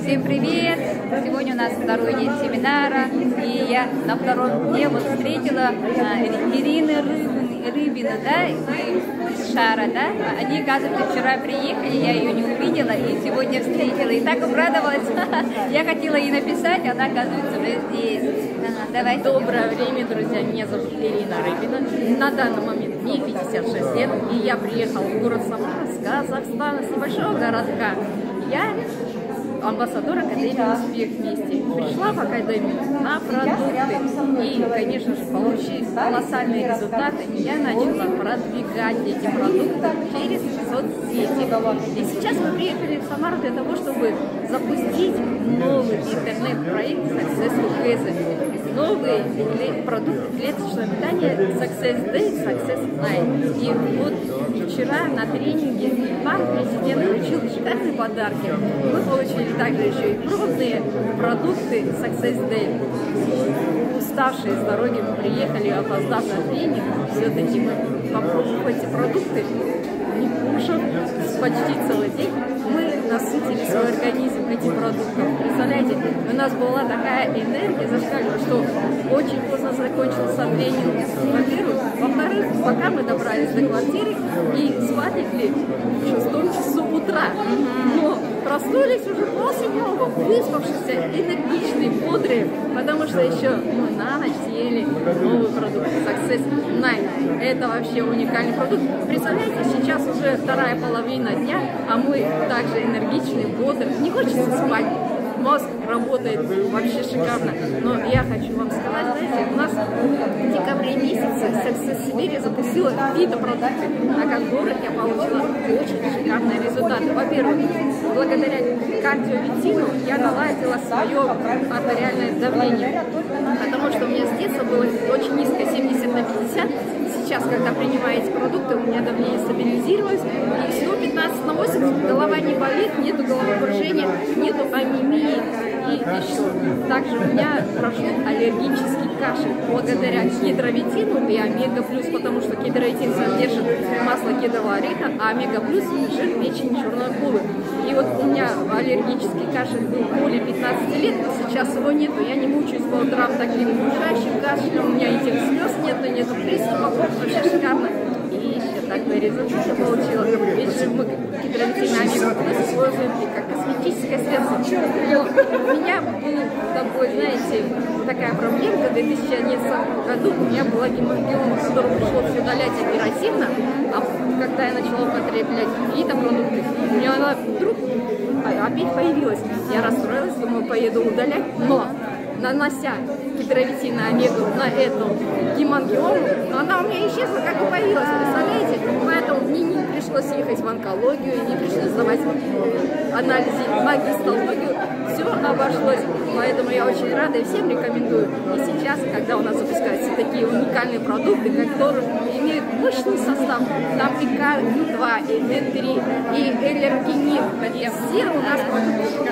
Всем привет! Сегодня у нас второй день семинара, и я на втором дне вот встретила Ирину Рыбину, да, из Шара, да. Они, оказывается, вчера приехали, я ее не увидела, и сегодня встретила, и так обрадовалась. Я хотела ей написать, она, оказывается, уже здесь. Давай. Доброе время, друзья, меня зовут Ирина Рыбина. На данный момент мне 56 лет, и я приехала в город Самара с Казахстана, с небольшого городка. Я амбассадор Академии «Успех вместе». Пришла в Академию на продукты и, конечно же, получив колоссальные результаты, я начала продвигать эти продукты через соцсети. И сейчас мы приехали в Самару для того, чтобы запустить новый интернет-проект Successful Health. Новый продукт клеточного питания Success Day, Success Night. И вот вчера на тренинге пан президент вручил шикарные подарки. Мы получили также еще и пробные продукты Success Day. Уставшие с дороги мы приехали, опоздав на тренинг, все-таки мы попробовали эти продукты, не кушав почти целый день. Мы насытили свой организм этим продуктом. Представляете, у нас была такая энергия зашкаливала, что очень поздно закончился тренинг, во-первых. Во-вторых, пока мы добрались до квартиры и спать легли в 6 часу утра. Но проснулись уже полседьмого, выспавшиеся, энергичные, бодрые, потому что еще мы на ночь съели новый продукт Success Night. Это вообще уникальный продукт. Представляете, сейчас уже вторая половина дня, а мы также энергичные, бодрые. Не хочется спать. Мозг работает вообще шикарно. Но я хочу вам сказать, знаете, у нас в декабре месяце Success Сибирь запустила фитопродукты, а как город я получила очень шикарные результаты. Во-первых, благодаря кардиовитину я наладила свое артериальное давление, потому что у меня с детства было очень низкое, 70/50. Сейчас, когда принимаю эти продукты, у меня давление стабилизировалось, и всего 15/80, голова не болит, нету головокружения, нету анемии. И еще также у меня прошел аллергический кашель благодаря кедровитину и омега плюс, потому что кедровитин содержит масло кедрового ореха, а омега плюс жир печени черной акулы. И вот у меня аллергический кашель был более 15 лет, но сейчас его нету, я не мучаюсь по утрам таким удушающим кашлем, у меня этих слез нету приступов, вообще шикарно. И еще такой результат я получила. Ведь же мы кедровитин и омега плюс используем как косметическое средство. Но у меня был такой, знаете, такая проблемка в 2011 году. У меня была гемангиома, которую пришлось удалять оперативно, а когда я начала употреблять какие-то продукты, у меня она вдруг опять появилась. Я расстроилась, думаю, поеду удалять, но нанося кедровитин и омегу на эту гемангиому, она у меня исчезла, как и появилась, представляете? Поэтому мне не пришлось ехать в онкологию, не пришлось сдавать анализы магистологию, все обошлось. Поэтому я очень рада и всем рекомендую. И сейчас, когда у нас запускаются такие уникальные продукты, которые имеют мощный состав, там и К2, и Д3, и эллергенин, все у нас продукты.